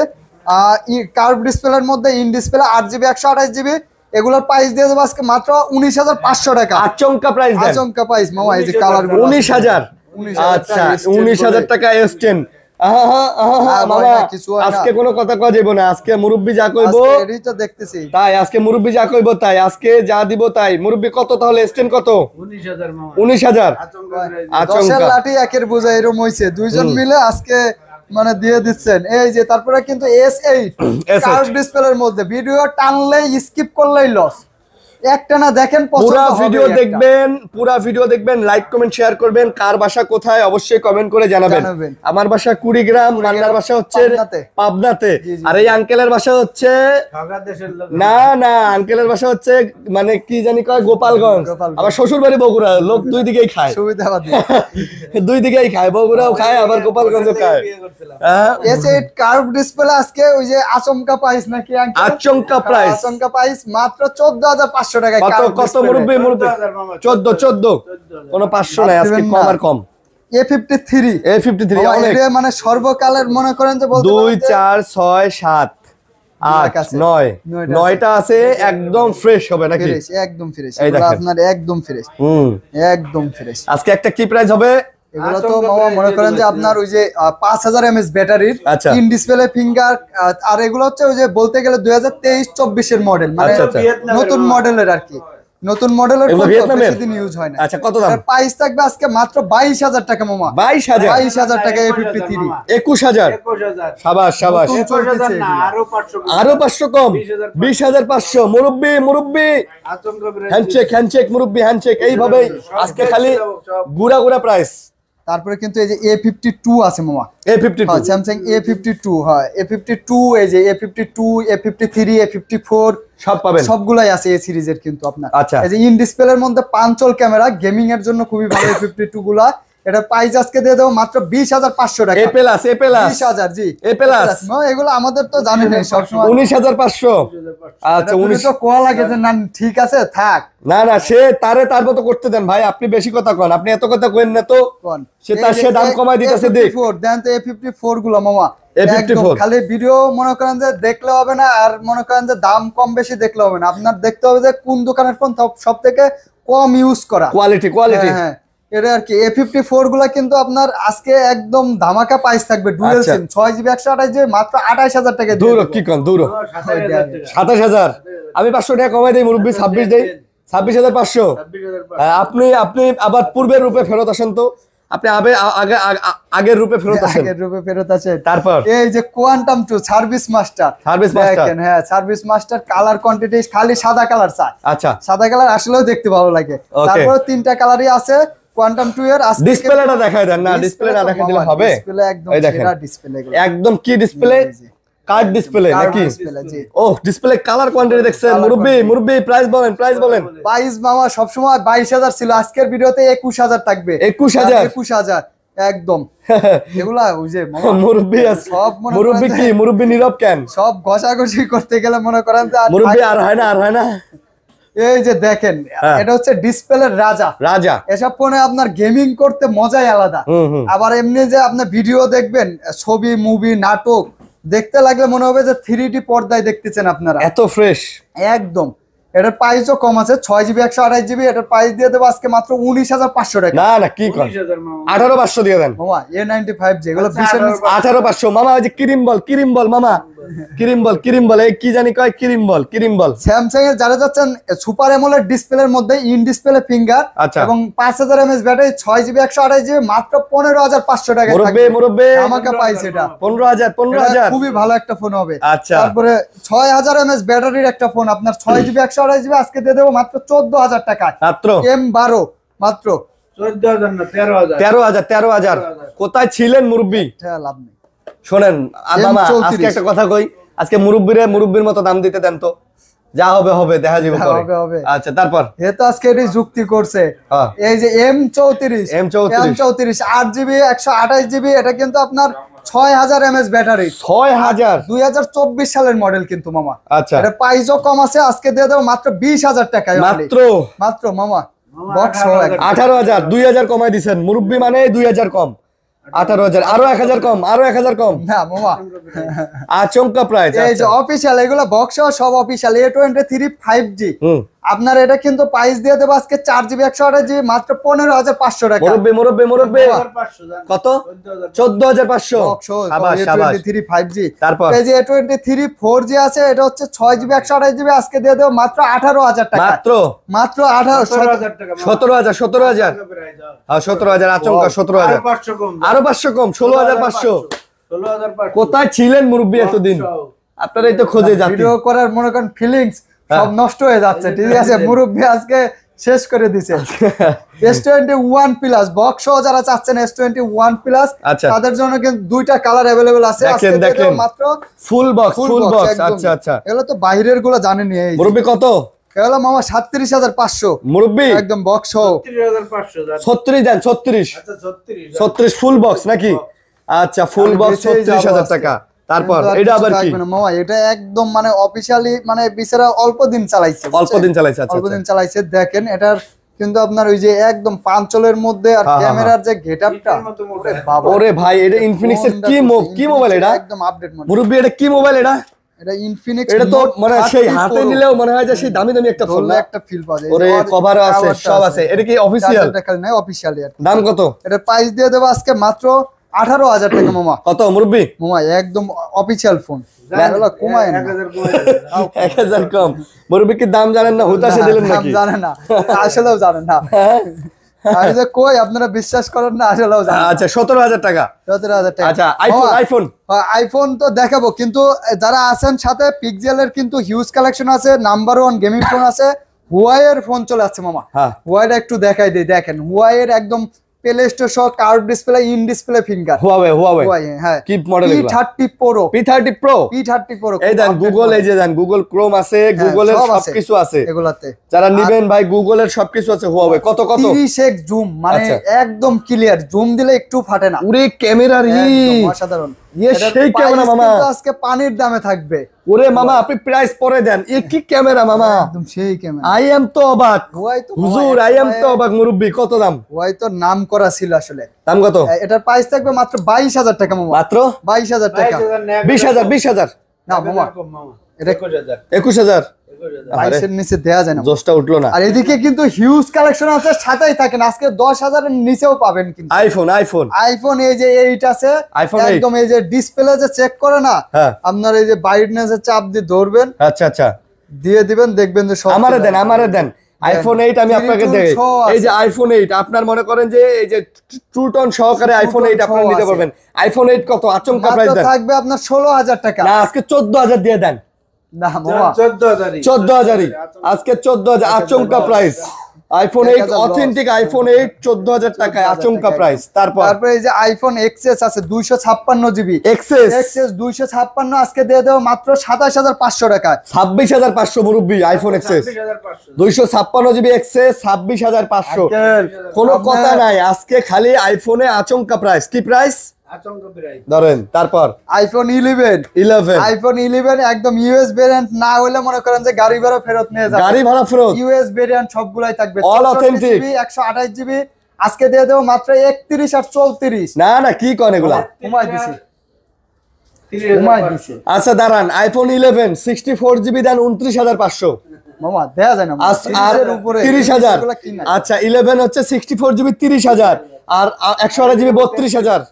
কার্ভ ডিসপ্লের মধ্যে, ইন ডিসপ্লে, 8GB 128GB, এগুলোর প্রাইস দিয়ে দেবো আজকে মাত্র 19,500 টাকা। আচমকা প্রাইস দেন, আচমকা প্রাইস মামা, এই যে কালার 19,000। 19,000 আচ্ছা, টাকা S10 19,000 টাকা S10। হ্যাঁ, মামা ভয় না, কিছু হয় না। আজকে কোনো কথা কওয়া যাবে না, আজকে মুরব্বি যা কইবো আজকে এটাই তো দেখতেছি। তাই, আজকে মুরব্বি যা কইবো তাই, আজকে যা দিব তাই। মুরব্বি কত তাহলে? S10 কত? 19,000 মামা 19,000। আচমকা প্রাইস দশের আচমকা। লাঠি একের বোঝা এরকম হইছে, দুইজন মিলে আজকে মানে দিয়ে দিচ্ছেন। এই যে তারপরে কিন্তু S8 S8 কার্ভ ডিসপ্লের মধ্যে, ভিডিও টানলেই স্কিপ করলেই লস, একটা না দেখেন পছন্দ পুরা হবে ভিডিও একটা। দেখবেন, পুরা ভিডিও দেখবেন, লাইক কমেন্ট শেয়ার করবেন। কার বাসা কোথায় অবশ্যই কমেন্ট করে জানাবেন। জানাবেন। আমার বাসা কুড়িগ্রাম, মান্নার বাসা হচ্ছে পাবনাতে। পাবনাতে, জি, জি। আর এই আঙ্কেলের বাসা হচ্ছে ঢাকা দেশের লোক না আঙ্কেলের বাসা হচ্ছে মানে কি জানি কয় গোপালগঞ্জ। গোপালগঞ্জ। আবার শ্বশুর বাড়ি বগুড়া, লোক দুই দিকেই খায়, সুবিধাবাদী। দুই দিকেই খায়, বগুড়াও খায় আবার গোপালগঞ্জও খায়। বিয়ে করছিলাম হ্যাঁ, S8 কার্ভ ডিসপ্লে আজকে ওই যে আচমকা প্রাইস নাকি আঙ্কেল? আচমকা প্রাইস। আচমকা প্রাইস মাত্র 14,500 টাকায়। কত কার্ভ কত ডিসপ্লে। মুরব্বি? 14,000 মামা 14 কোনো 500 নাই আজকে, কম আর কম। A53 A53 অনেক। এটা মানে সর্বকালের মনে করেন যে বলতে 2 পারেন যে 4 6 7 8 আছে। 9 9টা 9টা আছে একদম ফ্রেশ হবে নাকি? ফ্রেশ, একদম ফ্রেশ, এই এগুলো দেখেন। আপনার একদম ফ্রেশ, হুম একদম ফ্রেশ। আজকে একটা কি প্রাইস হবে? এগুলো তো আচমকা মামা প্রায় মনে করেন যে যেগুলো আপনার ওই যে 5000 mAh ব্যাটারির আচ্ছা। ইন ডিসপ্লে ফিঙ্গার, আর এগুলো হচ্ছে ওই যে বলতে গেলে 2023-24 এর মডেল, মানে আচ্ছা, আচ্ছা। নতুন মডেলের আর কি, নতুন মডেলের এগুলো ফোন তো ভিয়েতনামের? বেশি দিন ইউজ হয় না। আচ্ছা, কত দাম? প্রাইস থাকবে আজকে মাত্র 22000 টাকা মামা, 22000 22000 টাকা A53। 21000 21000 শাবাশ শাবাশ। নতুন 21000 না, আরো 500 কম। আরো 500 কম, 20500। মুরব্বি মুরব্বি আচমকা প্রায় হ্যান্ডশেক হ্যান্ডশেক মুরব্বি হ্যান্ডশেক, এইভাবেই আজকে খালি গুড়া গুড়া প্রাইস। তারপরে কিন্তু এই যে A52 আছে মামা, A52 হ্যাঁ স্যামসাং A52, হয় A52, এই যে A52, A53, A54 সব পাবেন। সবগুলাই আছে এই সিরিজের কিন্তু আপনার। আচ্ছা। এই যে ইন ডিসপ্লের মধ্যে পাঞ্চল ক্যামেরা, গেমিং এর জন্য খুবই ভালো A52 গুলা। এটা প্রাইস আজকে দিয়ে দেবো মাত্র 20500 টাকা। এ প্লাস 20000, জি A plus। এগুলো আমাদের তো জানেন সবসময় 19500। আচ্ছা 19। তো কোয়া লাগে যে না ঠিক আছে থাক না না, সে তার মতো করতে দেন ভাই, আপনি বেশি কথা কন, আপনি এত কথা কইেন না তো। কোন সে দাম কমাই দিতেছে দেখ। A54 দেন তো A54 গুলো মামা, A54 একদম খালি ভিডিও মনে করেন যে দেখলে হবে না, আর মনে করেন যে দাম কম বেশি দেখলে হবে না, আপনার দেখতে হবে যে কোন দোকানের ফোন সব থেকে কম ইউজ করা, কোয়ালিটি হ্যাঁ এটা আর কি। A54 গুলা কিন্তু আপনার আজকে একদম ধামাকা প্রাইস থাকবে, ডুয়াল আচ্ছা। সিম 6GB 128GB মাত্র 28000 টাকা দিয়ে দূর দেব। কি কন দূর 27000 টাকা। 27000। আমি 500 টাকা কমাই দেই মুরব্বি, 26 দেই, 26500। 26500 আপনি আবার পূর্বের রূপে ফেরত আসেন তো, আপনি আগের রূপে ফেরত আসেন। আগের রূপে ফেরত আছে। তারপর এই যে quantum 2 service master, service master. দেখেন হ্যাঁ সার্ভিস মাস্টার, কালার কোয়ান্টিটি খালি সাদা কালার চাই, আচ্ছা সাদা কালার আসলেও দেখতে ভালো লাগে। Okay. তারপর 3টা কালারই আছে কোয়ান্টাম 2 এর। আজকে ডিসপ্লেটা দেখায় দেন না, ডিসপ্লে না দেখাই দিলে হবে? ডিসপ্লে একদম এই দেখেন সেরা ডিসপ্লে এগুলো, একদম কি ডিসপ্লে, কার্ড ডিসপ্লে নাকি? ডিসপ্লে, জি। ও ডিসপ্লে কালার কোয়ান্টিটি দেখছেন মুরব্বি, প্রাইস বলেন প্রাইস মামা সবসময় 22000 ছিল, আজকের ভিডিওতে 21000 থাকবে। 21000 21000 একদম। এগুলা ওই যে মামা মুরব্বি আছে, সব মনে মুরব্বি করেন কি যে- মুরব্বি নীরব কেন? সব ঘষাঘষি করতে গেলে মনে করেন যে মুরব্বি আর হয় না এই যে দেখেন হ্যাঁ। এটা হচ্ছে ডিসপ্লের রাজা। রাজা। এসব ফোনে আপনার গেমিং করতে মজাই আলাদা। হুম। আবার এমনি যে আপনি ভিডিও দেখবেন, ছবি মুভি নাটক দেখতে লাগলে মনে হবে যে 3D পর্দায় দেখতেছেন আপনারা, এত ফ্রেশ। একদম। এটার প্রাইসও কম আছে, 6GB 128GB, এটার প্রাইস দিয়ে দেবো আজকে মাত্র 19500 টাকা। না কি কর, 19000 মামা। 18500 দিয়ে দেন। মামা A95 যেগুলো আচ্ছা, 20 এর নিচে 18500 মামা। ওই যে ক্রিম বল মামা, ক্রিম বল এই কি জানি কয়, ক্রিম বল। স্যামসাং এর যারা যাচ্ছেন সুপার অ্যামোলেড ডিসপ্লের মধ্যে ইন ডিসপ্লে ফিঙ্গার আচ্ছা। এবং 5000 mAh ব্যাটারি, 6GB 128GB মাত্র 15500 টাকা। মুরব্বি আমাকে পাইছে এটা 15000 এটা খুবই ভালো একটা ফোন হবে। আচ্ছা। তারপরে 6000 mAh ব্যাটারির একটা ফোন আপনার 6GB 128GB আজকে দিয়ে দেবো মাত্র 14000 টাকায়। মাত্র M12 মাত্র 14000 না 13000। 13000। কোথায় ছিলেন মুরব্বি? এটা লাভ নেই। শোনেন মামা, M34 আজকে একটা কথা কই, আজকে মুরব্বির মতো দাম দিতে দেন তো, যা হবে দেখা যাবে পরে। হবে। আচ্ছা তারপর এ তো আজকে এটাই যুক্তি করছে। হ্যাঁ। এই যে M34 8GB 128GB এটা কিন্তু আপনার 6000 mAh ব্যাটারি, 6000। 2024 সালের মডেল কিন্তু মামা। আচ্ছা এটা প্রাইসও কম আছে, আজকে দিয়ে দেবো মাত্র 20000 টাকায়। মাত্র মামা বক্স 18000। 2000 কমাই দিছেন মুরব্বি, মানে 2000 কম, 18000। আরো 1000 কম, আরো 1000 কম। না মামা আচমকা প্রাইস। এই যে অফিশিয়াল এগুলো বক্স সব অফিশিয়াল। A23 5G হুম। আপনার এটা কিন্তু প্রাইস দিয়ে দেবো আজকে 4GB 128GB মাত্র 15500 টাকা। মুরব্বি 500 জান। কত? 14500। 14500। শাবাশ শাবাশ। A23 5G তারপর এই যে A23 4G আছে, এটা হচ্ছে 6GB 128GB আজকে দিয়ে দেবো মাত্র 18000 টাকা। মাত্র 17000 টাকা। 17000। হ্যাঁ 17000। আচমকা 17000। 500 কম। আরো 500 কম, 16500। 16500। কোথায় ছিলেন মুরব্বি এতদিন? আপনারাই তো খোঁজে যাচ্ছেন। ভিডিও করার মনে করেন ফিলিংস সব নষ্ট হয়ে যাচ্ছে। ঠিক আছে, মুরব্বি আজকে শেষ করে দিছে। S21 প্লাস বক্স যারা চাচ্ছেন S21 প্লাস আচ্ছা। তাদের জন্য কিন্তু দুইটা কালার अवेलेबल আছে। আজকে দেখেন মাত্র ফুল বক্স। একদম। আচ্ছা। এগুলো তো বাইরের গুলো জানেনই। এই মুরব্বি কত? এগুলো মামা 37500 মুরব্বি একদম বক্স। 33500 জান। 36 দেন, 36। আচ্ছা 36। 36 ফুল বক্স নাকি? আচ্ছা ফুল বক্স 36000 টাকা। তারপর এটা আবার কি মামা? এটা একদম মানে অফিশিয়ালি মানে বিচরা অল্প দিন চালাইছে। অল্প দিন চালাইছে? আচ্ছা অল্প দিন চালাইছে। দেখেন এটার কিন্তু আপনার ওই যে একদম পাঞ্চলের মধ্যে আর ক্যামেরার যে গেটআপটা বাবা ওরে ভাই এটা ইনফিনিক্স এর কি মোবাইল এটা একদম আপডেট মডেল মুরব্বি এটা কি মোবাইল এটা ইনফিনিক্স এটা তো মানে সেই হাতে নিলেও মনে হয় যে সেই দামি দামি একটা ফোন একটা ফিল পাওয়া যায় ওরে কভার আছে সব আছে এটা কি অফিশিয়াল টাকা নাই অফিশিয়ালি আর দাম কত এটা প্রাইস দিয়ে দেব আজকে মাত্র 18000 টাকা মামা কত মুরব্বি মামা একদম অফিশিয়াল ফোন এগুলো কমায় না 1000 কম মুরব্বি কি দাম জানেন না হুতাশে দিলেন দাম নাকি জানেন না আসলেও জানেন না আমি যে কই আপনারা বিশ্বাস করেন না আসলেও জানেন আচ্ছা 17000 টাকা 17000 টাকা আচ্ছা আইফোন আইফোন তো দেখাবো কিন্তু যারা আছেন সাথে পিক্সেলের কিন্তু হিউজ কালেকশন আছে নাম্বার 1 গেমিং ফোন আছে হুয়াই এর ফোন চলে আসছে মামা হুয়াইটা একটু দেখাই দেই দেখেন হুয়াই এর একদম প্লে স্টোর সহ curve display in display finger Huawei হ্যাঁ কি মডেল এগুলো P30 Pro P30 Pro এই দেন গুগল এই যে দেন গুগল ক্রোম আছে গুগলের সবকিছু আছে এগুলাতে যারা নেবেন ভাই গুগলের সবকিছু আছে হুয়াওয়ে কত 30x জুম মানে একদম ক্লিয়ার জুম দিলে একটু ফাটে না ওরে ক্যামেরা রে অসাধারণ সেই ক্যামেরা মামা আজকে পানির দামে থাকবে ওরে মামা আপনি প্রাইস পরে দেন এ কি ক্যামেরা মামা একদম সেই ক্যামেরা আই এম তো অবাক হুয়াই তো হুজুর আই এম তো অবাক মুরব্বি কত দাম হুয়াই তো নাম করা ছিল আসলে দাম কত এটার প্রাইস থাকবে মাত্র 22000 টাকা মামা মাত্র 22000 টাকা 20000 না মামা এটা 21000 22 এর নিচে দেয়া যায় না জোসটা উঠলো না আর এদিকে কিন্তু হিউজ কালেকশন আছে সাথেই থাকেন আজকে 10000 এর নিচেও পাবেন কিন্তু আইফোন এই যে 8 আছে একদম এই যে ডিসপ্লে যে চেক করে না আপনার এই যে ব্রাইটনেস এর চাপ দিয়ে ধরবেন আচ্ছা দিয়ে দিবেন দেখবেন যে সব আমারে দেন আইফোন 8 আমি আপনাকে দেই এই যে আইফোন 8 আপনার মনে করেন যে এই যে টু টোন সহকারে আইফোন 8 আপনারা নিতে পারবেন আইফোন 8 কত আচমকা প্রাইস দেন থাকবে আপনার 16000 টাকা না আজকে 14000 দিয়ে দেন না মামা 14000 আজকে 14000 আচমকা প্রাইস আইফোন 8 অথেন্টিক আইফোন 8 14000 টাকায় আচমকা প্রাইস তারপর এই যে আইফোন এক্সএস আছে 256 জিবি এক্সএস 256 আজকে দিয়ে দেব মাত্র 27500 টাকায় 26500 মুরব্বি আইফোন এক্সএস 256 জিবি এক্সএস 26500 কোনো কথা নাই আজকে খালি আইফোনে আচমকা প্রাইস কি প্রাইস ধরেন তারপর আইফোন 11 আইফোন 11 একদম ইউএস ভেরিয়েন্ট না হলে মনে করেন যে গাড়ি ভাড়া ফেরত নিয়ে যাবেন গাড়ি ভাড়া ফেরত ইউএস ভেরিয়েন্ট সবগুলাই থাকবে অল অথেন্টিক 128 জিবি আজকে দিয়ে দেব মাত্র 31 আর 34 না কি কোন এগুলা ঘুমাই দিছি আচ্ছা দাঁড়ান আইফোন 11 64 জিবি দেন 29500 মামা দেয়া যায় না আর 30000 আচ্ছা 11 হচ্ছে 64 জিবি 30000 আর 128 জিবি 32000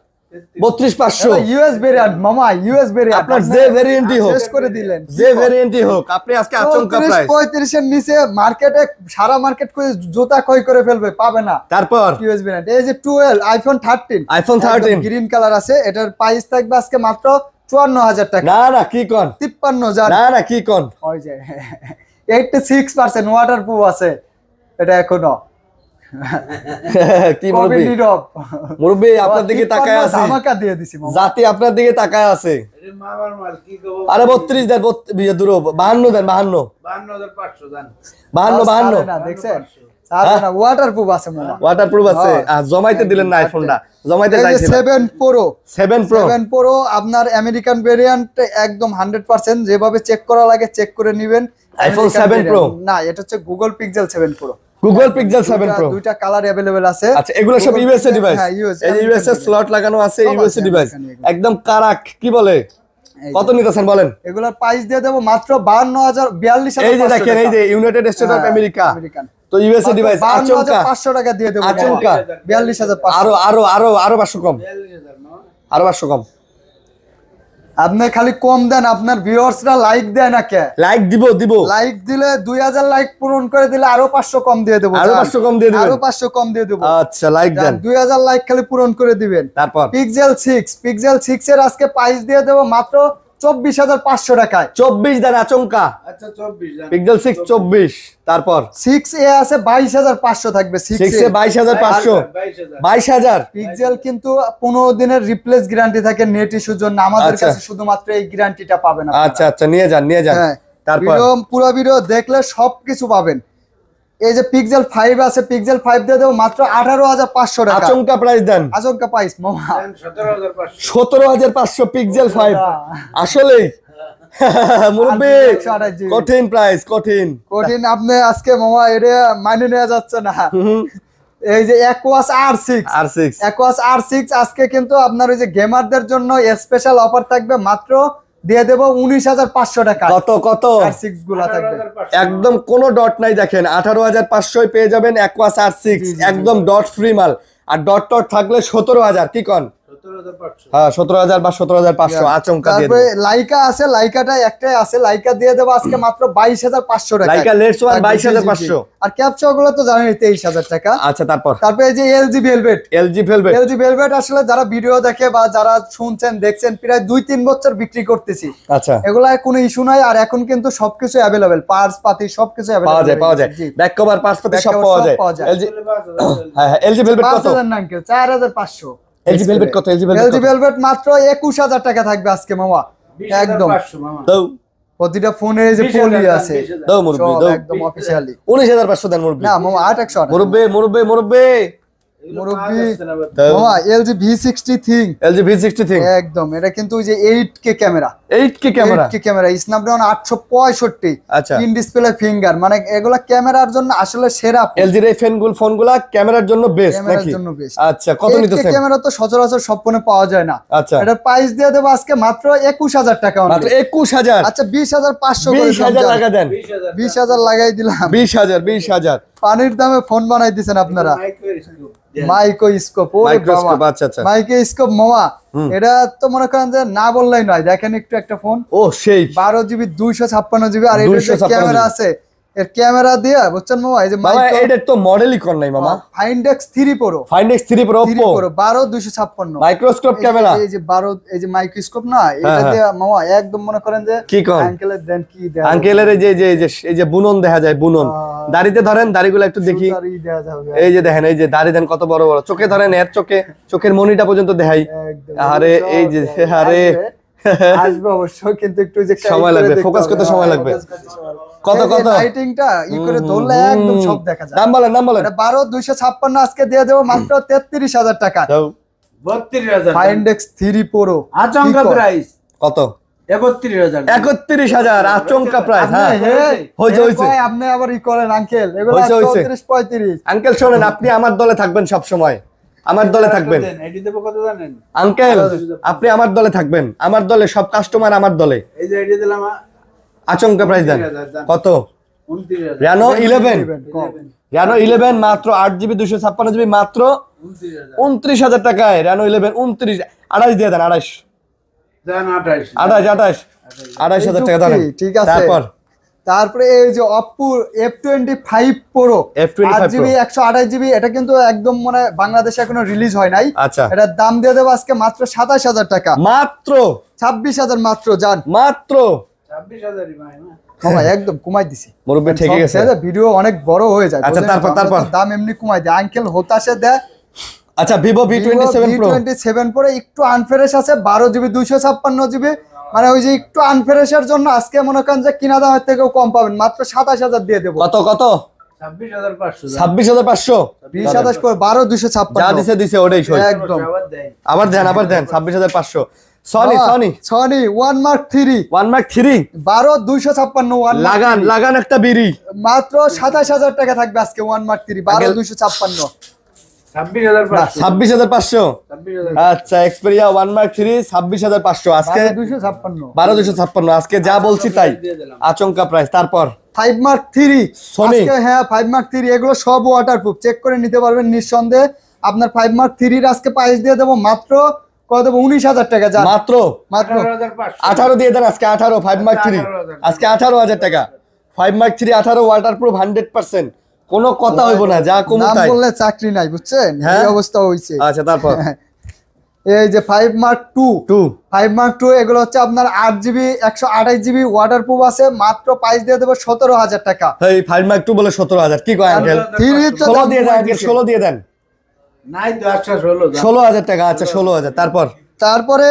32500 ইউএস ভেরিয়েন্ট মামা ইউএস ভেরিয়েন্ট আপনার যে ভেরিয়েন্টই হোক শেষ করে দিলেন যে ভেরিয়েন্টই হোক আপনি আজকে আচমকা প্রাইস 35 এর নিচে মার্কেটে সারা মার্কেট কই জুতা কই করে ফেলবে পাবে না তারপর ইউএস ভেরিয়েন্ট এই যে 12 আইফোন 13 গ্রিন কালার আছে এটার প্রাইস থাকবে আজকে মাত্র 54000 টাকা না কি কোন 53000 না কি কোন ওই যে 86% ওয়াটারপ্রুফ আছে এটা এখনো কি মুরব্বি আপনার দিকে তাকায় আছে ধামাকা দিয়ে দিছি জাতি আপনার দিকে তাকায় আছে আরে 32 দেন 52 দেন 52 না দেখছেন না ওয়াটারপ্রুফ আছে মামা ওয়াটারপ্রুফ আছে জমাইতে দিলেন না আইফোনটা জমাইতে চাইছিলেন 7 Pro আপনার আমেরিকান ভেরিয়েন্ট একদম 100% যেভাবে চেক করা লাগে চেক করে নেবেন আইফোন 7 Pro না এটা হচ্ছে Google pixel 7 Pro Google pixel 7 Pro দুইটা কালার अवेलेबल আছে আচ্ছা এগুলো সব ইউএসএ ডিভাইস এই ইউএসএ স্লট লাগানো আছে ইউএসএ ডিভাইস একদম কারাক কি বলে কত নিতেছেন বলেন এগুলোর প্রাইস দিয়ে দেব মাত্র 42000 এই যে দেখেন এই যে ইউনাইটেড স্টেট অফ আমেরিকা তো ইউএসএ ডিভাইস আচমকা 500 টাকা দিয়ে দেব আচমকা 42500 আরো 500 কম আরো 500 কম আপনি খালি কম দেন আপনার ভিউয়ার্সরা লাইক দেয় না কে লাইক দিব লাইক দিলে 2000 লাইক পূরণ করে দিলে আরো 500 কম দিয়ে দেব আরো 500 কম দিয়ে দিবেন আরো 500 কম দিয়ে দেব আচ্ছা লাইক দেন 2000 লাইক খালি পূরণ করে দিবেন তারপর পিক্সেল 6 এর আজকে প্রাইস দিয়ে দেব মাত্র 24500 টাকায় 24 দেন আচমকা আচ্ছা 24 দেন পিক্সেল 6 24 তারপর 6 এ আছে 22500 থাকবে 6 এ 22500 22000 পিক্সেল কিন্তু 15 দিনের রিপ্লেস গ্যারান্টি থাকে নেট ইস্যুর জন্য আমাদের কাছে শুধুমাত্র এই গ্যারান্টিটা পাবেন আপনারা আচ্ছা নিয়ে যান তারপর পুরো ভিডিও দেখলে সবকিছু পাবেন এই যে পিক্সেল 5 আছে পিক্সেল 5 দিয়ে দেব মাত্র 18500 টাকা আচমকা প্রাইস দেন আচমকা প্রাইস মামা 17500 17500 পিক্সেল 5 আসলে মুরব্বি 128 GB কঠিন প্রাইস, কঠিন। কঠিন আপনি আজকে মামা এটা মানে নেওয়া যাচ্ছে না। এই যে Aquos R6 R6 Aquos R6 আজকে কিন্তু আপনার ওই যে গেমারদের জন্য স্পেশাল অফার থাকবে, মাত্র দিয়ে দেব 19,500 টাকা। কত কত? R6 গুলা থাকবে 18,500 একদম কোনো ডট নাই, দেখেন 18,500 পেয়ে যাবেন Aquos R6, একদম ডট ফ্রি মাল। আর ডট টট থাকলে 17,000, কি কোন? 17,500 হ্যাঁ 17,000 বা 17,500 আচমকা দিয়ে তারপরে দেব। লাইকা আছে, লাইকাটা একটাই আছে, লাইকা দিয়ে দেব আজকে মাত্র 22,500 টাকা। লাইকা লেটস ওয়ান একদম, 22,500। আর ক্যাপচা গুলো তো জানেনই 23,000 টাকা। আচ্ছা তারপর তারপরে এই যে LG Velvet LG velvet. LG Velvet আসলে যারা ভিডিও দেখে বা যারা শুনছেন দেখছেন প্রায় 2-3 বছর বিক্রি করতেছি, আচ্ছা এগুলা কোনো ইস্যু নাই। আর এখন কিন্তু সবকিছু অ্যাভেলেবেল, পার্স পাতি সবকিছু পাওয়া যায়, পাওয়া যায়, জি। ব্যাক কভার পাসপোর্ট Back সব cover পাওয়া সব যায়। পাওয়া যায়। এলজি হ্যাঁ হ্যাঁ এলজি ভেলভেট কত? 5,000 না আঙ্কেল, 4,500। এলজি ভেলভেট কত? এলজি ভেলভেট LG Velvet মাত্র 21,000 টাকা থাকবে আজকে মামা। একদম 20,500 মামা। দাও প্রতিটা ফোনে এই যে 20,000 পলি দাম, আছে 20,000 দাও মুরব্বি সব দাও। একদম অফিশিয়ালি। 19,500 দেন মুরব্বি। না মামা 8,100 মুরব্বি মুরব্বি মুরব্বি এগুলো মুরব্বি। পাওয়া যাচ্ছে না বাবা। দাও। মামা LG V60 thing LG V60 thing একদম, এটা কিন্তু ওই যে 8K camera, 8K camera. 8K camera, Snapdragon 865, আচ্ছা ইন ডিসপ্লে ফিঙ্গার, মানে এগুলা ক্যামেরার জন্য আসলে সেরা ফোন। এলজির এই ফোনগুলা ক্যামেরার জন্য বেস্ট ক্যামেরার নাকি? জন্য বেস্ট। আচ্ছা কত 8K নিতেছেন? ক্যামেরা তো সচরাচর সব ফোনে পাওয়া যায় না। আচ্ছা এটার প্রাইস দিয়ে দেবো আজকে মাত্র 21,000 টাকা মাত্র only। 21,000। আচ্ছা 20,500 করে 20,000 লাগা দেন। 20,000 20,000 লাগাই দিলাম। 20,000 পানির দামে ফোন বানাই দিছেন আপনারা। Microscope microscope. আচ্ছা আচ্ছা মাইক্রোস্কোপ মামা, এটা তো মনে করেন যে না বললেই নয়। দেখেন একটু একটা ফোন ও সেই 12GB 256GB, আর এটার যে 256 ক্যামেরা আছে, এর ক্যামেরা দিয়ে বুঝছেন মামা, এই যে মামা এটার তো মডেলই কোন নাই মামা। Find X 3 Pro find x 3 pro 3 Oppo Pro 12/256 microscope camera. এই যে 12, এই যে মাইক্রোস্কোপ না, এটা হ্যাঁ। দিয়ে মামা একদম মনে করেন যে কি কোন? আঙ্কেলের দেন কি দেন, আঙ্কেলের এই যে বুনন দেখা যায়, বুনন দাড়িতে ধরেন, দাড়িগুলো একটু দেখি। দেওয়া যাবে এই যে দেখেন, এই যে দাড়ি দেন কত বড় বড়, চোখে ধরেন, এর চোখের মনিটা পর্যন্ত দেখাই। একদম। আরে এই যে আরে আসবে অবশ্য, কিন্তু একটু যে সময় লাগবে, ফোকাস করতে সময় লাগবে। কত কত? লাইটিংটা ই করে ধরলে একদম সব দেখা যায়। নাম বলেন, নাম বলেন। এটা 12/256 আজকে দিয়ে দেবো মাত্র 33,000 টাকা। দাও 32,000 ফাইন্ডেক্স 3 Pro আচমকা প্রাইস কত? 31,000 31,000 আচমকা প্রাইস। হ্যাঁ হয়েছে, হয়েছে। আপনি আবার ই করেন আঙ্কেল, এগুলো হয়েছে, হয়েছে। 34-35। আঙ্কেল শোনেন, আপনি আমার দলে থাকবেন সব সময়, আমার দলে থাকবেন। এডি দেব কত জানেন? আঙ্কেল আপনি আমার দলে থাকবেন, আমার দলে সব কাস্টমার আমার দলে। এই যে এডি দিলাম আচমকা প্রাইস দেন। 29,000 কত? 29,000 রেনো 11 কম। রেনো 11 মাত্র 8GB 256GB মাত্র 29,000 29,000 টাকায়। রেনো 11 29, 28 দিয়ে দেন, 28 জান 28 28,000 টাকা দেন। ঠিক আছে। তারপর এই যে Oppo F25 Pro F25 8GB 128GB, এটা কিন্তু একদম মানে বাংলাদেশে এখনো রিলিজ হয় নাই। আচ্ছা এটার দাম দিয়ে দেবো আজকে মাত্র 27,000 টাকা। মাত্র 26,000 মাত্র জান মাত্র 26,000 ভাই না মামা, একদম কমাই দিছি। মুরব্বি ঠিক আছে। ভিডিও অনেক বড় হয়ে যায়। আচ্ছা, বুঝলেন? তারপর, আমরা তারপর? তো দাম এমনি কমাই দেয়, আঙ্কেল হতাশে দেয়। আচ্ছা Vivo V27 Pro V27 Pro একটু আনফ্রেশ আছে, 12GB 256GB, মানে ওই যে একটু আনফ্রেশের জন্য আজকে মনে করেন যে কিনা দামের থেকেও কম পাবেন, মাত্র 27,000 দিয়ে দেবো। কত কত? 26,500 26,500 20,000 করে 12,256 যা দিছে ওটাই সই। একদম। আবার দেন আবার দেন 26,500। Sony Sony 1 Mark 3 1 Mark 3 12,256 1 Mark লাগান 3 লাগান একটা বিড়ি। মাত্র 27,000 টাকা থাকবে আজকে 1 Mark 3 12,256। 26,500 26,500 26,000 আচ্ছা এক্সপেরিয়া 1 Mark 3 26,500 আজকে 12,256 12,256 আজকে যা বলছি তাই আচমকা প্রাইস। তারপর 5 Mark 3 Sony। আজকে হ্যাঁ 5 Mark 3 এগুলো সব ওয়াটারপ্রুফ, চেক করে নিতে পারবেন নিঃসন্দেহে। আপনার 5 Mark 3 এর আজকে প্রাইস দিয়ে দেবো মাত্র কত দেবো 19,000 টাকা জান, মাত্র মাত্র 18,500 18 দিয়ে দেন আজকে 18 5 Mark 3 আজকে 18,000 টাকা 5 Mark 3 18 ওয়াটারপ্রুফ 100%। কোনো কথা হইব না, যা কম নাম তাই। বললে চাকরি নাই, বুঝছেন হ্যাঁ? এই অবস্থা হইছে। আচ্ছা তারপর এই যে 5 Mark 2 2 5 Mark 2 এগুলো হচ্ছে আপনার 8GB 128GB ওয়াটারপ্রুফ আছে, মাত্র প্রাইস দিয়ে দেবো 17,000 টাকা। এই 5 Mark 2 বলে 17,000 কি কয় আঙ্কেল? 3 তো 16 দাম দিয়ে দেন কমাই আঙ্কেল, দিছে। 16 দিয়ে দেন। নাই তো আচ্ছা 16 16,000 টাকা। আচ্ছা 16,000। তারপর তারপরে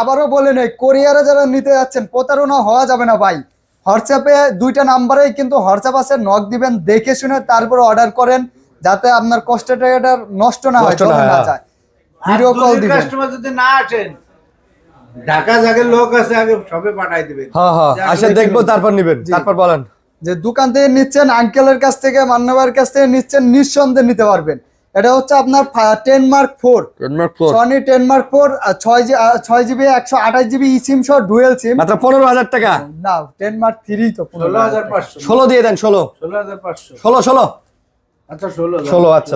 আবারও বলে নেই, কোরিয়ারে যারা নিতে যাচ্ছেন প্রতারণা হওয়া যাবে না ভাই। হোয়াটসঅ্যাপে 2টা নাম্বারেই কিন্তু হোয়াটসঅ্যাপ আছে, নক দিবেন, দেখে শুনে তারপর অর্ডার করেন, যাতে আপনার কষ্টের টাকাটা নষ্ট না হয়, নষ্ট না চলে হয়, না হ্যাঁ। যায়। ভিডিও কল দিবেন। কাস্টমার যদি না আসেন ঢাকা জায়গার লোক আছে, আগে সবে পাঠাই দিবেন। হ্যাঁ হ্যাঁ আসে দেখবো, তারপর নিবেন। তারপর বলেন যে দোকান থেকে নিচ্ছেন, আঙ্কেলের কাছ থেকে, মান্নাবার কাছ থেকে নিচ্ছেন, নিঃসন্দেহে নিতে পারবেন। এটা হচ্ছে আপনার 10 mark 4 Sony 10 mark 4 6 GB 128 GB SIM সহ ডুয়েল সিম, মাত্র 15,000 টাকা। না 10 মার্ক 3 তো 16,500 16 দিয়ে দেন, 16 16,500 16 আচ্ছা 16 16 আচ্ছা।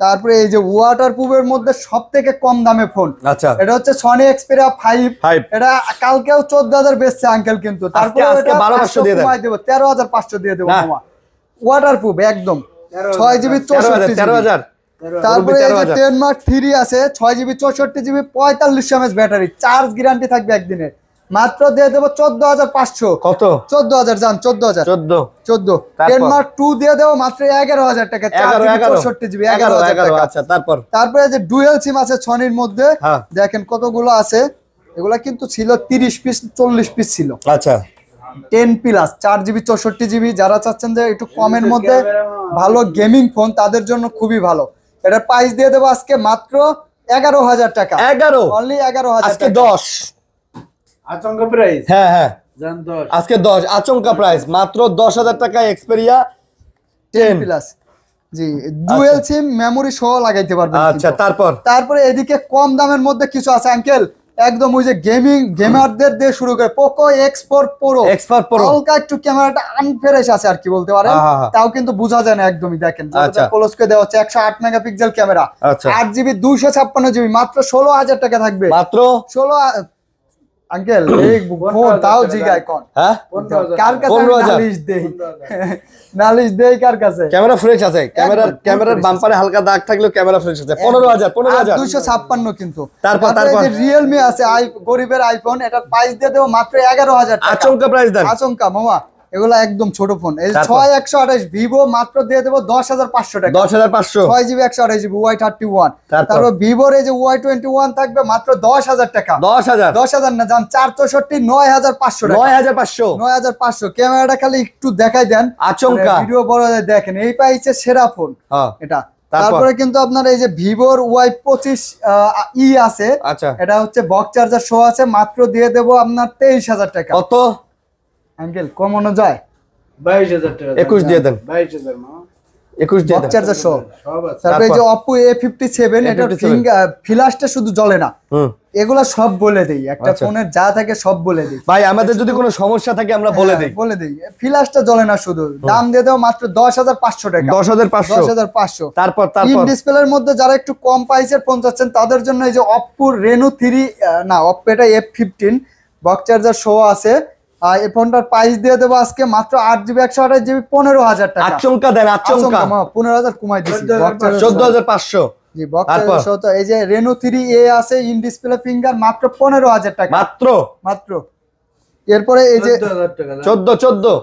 তারপরে এই যে ওয়াটার প্রুফের মধ্যে সবথেকে কম দামে ফোন, আচ্ছা এটা হচ্ছে সনি এক্সপেরিয়া 5। 5 এটা কালকেও 14,000 বেচছে আঙ্কেল, কিন্তু তারপরে আজকে 12,500 দিয়ে দেন। কমাই দেব, 13,500 দিয়ে দেবো না। মামা। ওয়াটার প্রুফ একদম 6 জিবি 64 13,000 তারপরে এই যে 13,000 10 মার্ক 3 আছে 6 GB 64 GB 45 mAh battery, charge guarantee থাকবে একদিনের, মাত্র দিয়ে দেবো 14,500। কত? 14,000 জান 14,000 14 10 মার্ক 2 দিয়ে দেবো মাত্র 11,000 টাকা, 64 জিবি 11,000 টাকা। আচ্ছা তারপরে যে ডুয়েল সিম আছে সনির মধ্যে, হ্যাঁ। দেখেন কতগুলো আছে, এগুলা কিন্তু ছিল 30 পিস 40 পিস ছিল। আচ্ছা 10 প্লাস 4 জিবি 64 জিবি, যারা চাচ্ছেন যে একটু কমের মধ্যে ভালো গেমিং ফোন তাদের জন্য খুবই ভালো। এটা প্রাইস দিয়ে দেবো আজকে মাত্র 11,000 টাকা, 11 অনলি 11,000 আজকে টাকা। 10 আচমকা প্রাইস হ্যাঁ হ্যাঁ জান 10 আজকে 10 আচমকা প্রাইস মাত্র 10,000 টাকা এক্সপেরিয়া 10 প্লাস জি, ডুয়েল সিম মেমোরি সহ লাগাইতে পারবেন। আচ্ছা কিন্তু। তারপরে এদিকে কম দামের মধ্যে কিছু আছে আঙ্কেল, একদম ওই যে গেমারদের দিয়ে শুরু করে পোকো X4 Pro হালকা একটু ক্যামেরাটা আনফ্রেশ আছে আর কি বলতে পারেন, তাও কিন্তু বোঝা যায় না একদমই। দেখেন ক্লোজ করে দেওয়া হচ্ছে 108 মেগাপিক্সেল ক্যামেরা, 8 জিবি 256 জিবি, মাত্র 16,000 টাকা থাকবে। মাত্র 16 আঙ্কেল এই ফোন তাও জিগায় কোন হ্যাঁ কার কাছে 15,000 নালিশ দেই কার কাছে? ক্যামেরা ফ্রেশ আছে, ক্যামেরার বাম্পারে হালকা দাগ থাকলেও ক্যামেরা ফ্রেশ আছে। 15,000 256 কিন্তু। তারপর রিয়েলমি আছে গরিবের আইফোন, এটা প্রাইস দিয়ে দেবো মাত্র 11,000 টাকা, আচমকা প্রাইস দেন। আচমকা মামা, এগুলা একদম ছোট ফোন। এই 6128 ভিভো মাত্র দিয়ে দেবো 10,500 টাকা, 10,500 6 জিবি 128 জিবি Y31। তারপর ভিভোর এই যে Y21 থাকবে মাত্র 10,000 টাকা, 10,000 না জান 464 9,500 টাকা, 9,500 ক্যামেরাটা খালি একটু দেখাই দেন, আচমকা ভিডিও বড় দেখেন, এই পাইছে সেরা ফোন এটা। তারপরে কিন্তু আপনার এই যে ভিভোর Y25 ই আছে, আচ্ছা এটা হচ্ছে বক্স চার্জার সহ আছে, মাত্র দিয়ে দেবো আপনার 23,000 টাকা। কত আঙ্কেল কমানো যায়? 22,000 টাকা 21 দিয়ে দেন, 22,000 মা 21 দিয়ে বক্স দেন। চার্জার সহ। সব আছে। তারপরে এই যে Oppo A57 এটা ফ্ল্যাশটা শুধু জ্বলে না, এগুলা সব বলে দেই, একটা ফোনের যা থাকে সব বলে দেই ভাই। আমাদের যদি কোনো সমস্যা থাকে আমরা বলে দেই, ফ্ল্যাশটা জ্বলে না শুধু। দাম দিয়ে দেবো মাত্র 10,500 টাকা, 10,500। তারপর ইন ডিসপ্লের মধ্যে যারা একটু কম প্রাইসের ফোন চাচ্ছেন তাদের জন্য এই যে Oppo Reno 3 না Oppo এটা F15 বক্স চার্জার সহ আছে। এই ফোনটার প্রাইস দিয়ে দেবো আজকে মাত্র 8 জিবি 128 জিবি 15,000 টাকা। আচমকা দেন, আচমকা 15,000 কমাই দিয়েছি, 14,500। জি বক্স চার্জার সহ। এই যে Reno 3A আছে ইন ডিসপ্লে ফিঙ্গার, মাত্র 15,000 টাকা, মাত্র। এরপরে এই যে 14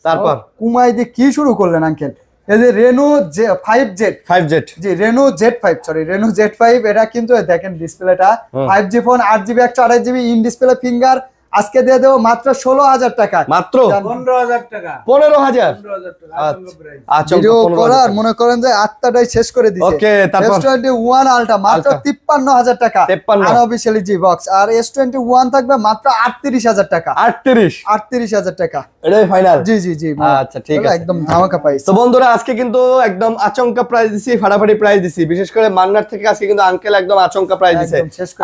তারপর কুমাই দিয়ে কি শুরু করলেন আঙ্কেল? এই যে Reno 5Z জি Reno Z5 Reno Z5 এটা কিন্তু দেখেন ডিসপ্লেটা 5G phone, 8 GB 128 GB in display finger, আজকে দিয়ে দেবো মাত্র 16,000 টাকা, মাত্র 15,000 টাকা 15,000 টাকা আচমকা প্রাইস। আচ্ছা ভিডিও করার মনে করেন যে আত্মাটাই শেষ করে দিয়েছে। ওকে তারপর S21 আলট্রা মাত্র 53,000 টাকা, আনঅফিশিয়ালি জি বক্স। আর S21 থাকবে মাত্র 38,000 টাকা, 38,000 টাকা, এটাই ফাইনাল। জি জি জি আচ্ছা ঠিক আছে, একদম ধামাকা প্রাইস। তো বন্ধুরা আজকে কিন্তু একদম আচমকা প্রাইস দিছি, ফাটাফাটি প্রাইস দিছি। বিশেষ করে মান্নার থেকে আজকে কিন্তু আঙ্কেল একদম আচমকা প্রাইস দিছে।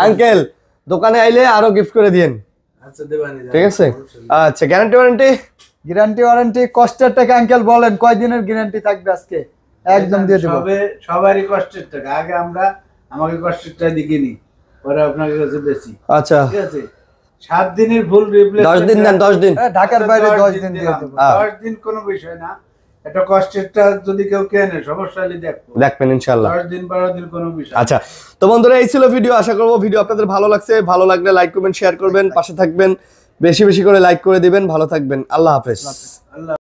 আঙ্কেল দোকানে আইলে আরো গিফট করে দিয়েন, আচ্ছা দেবানি ঠিক আছে? আচ্ছা গ্যারান্টি ওয়ারেন্টি কষ্টের টাকা আঙ্কেল বলেন কয় দিনের গ্যারান্টি থাকবে আজকে? একদম দিয়ে দেব। সবারই কষ্টের টাকা, আগে আমাকে কষ্টের টাকা দিকিনি, পরে আপনার কাছে বেশি। আচ্ছা ঠিক আছে, 7 দিনের ভুল রিপ্লেস 10 দিন দেন, 10 দিন ঢাকার বাইরে 10 দিন দিয়ে দেব। 10 দিন কোনো বিষয় না, এটা কষ্টেরটা যদি কেউ কেনে সমস্যা হলে দেখবেন ইনশাআল্লাহ, 10 দিন 12 দিন কোনো বিষয়। আচ্ছা তো বন্ধুরা এই ছিল ভিডিও। আশা করবো ভিডিও আপনাদের ভালো লাগছে। ভালো লাগলে লাইক করবেন, শেয়ার করবেন, পাশে থাকবেন, বেশি বেশি করে লাইক করে দিবেন। ভালো থাকবেন, আল্লাহ হাফেজ।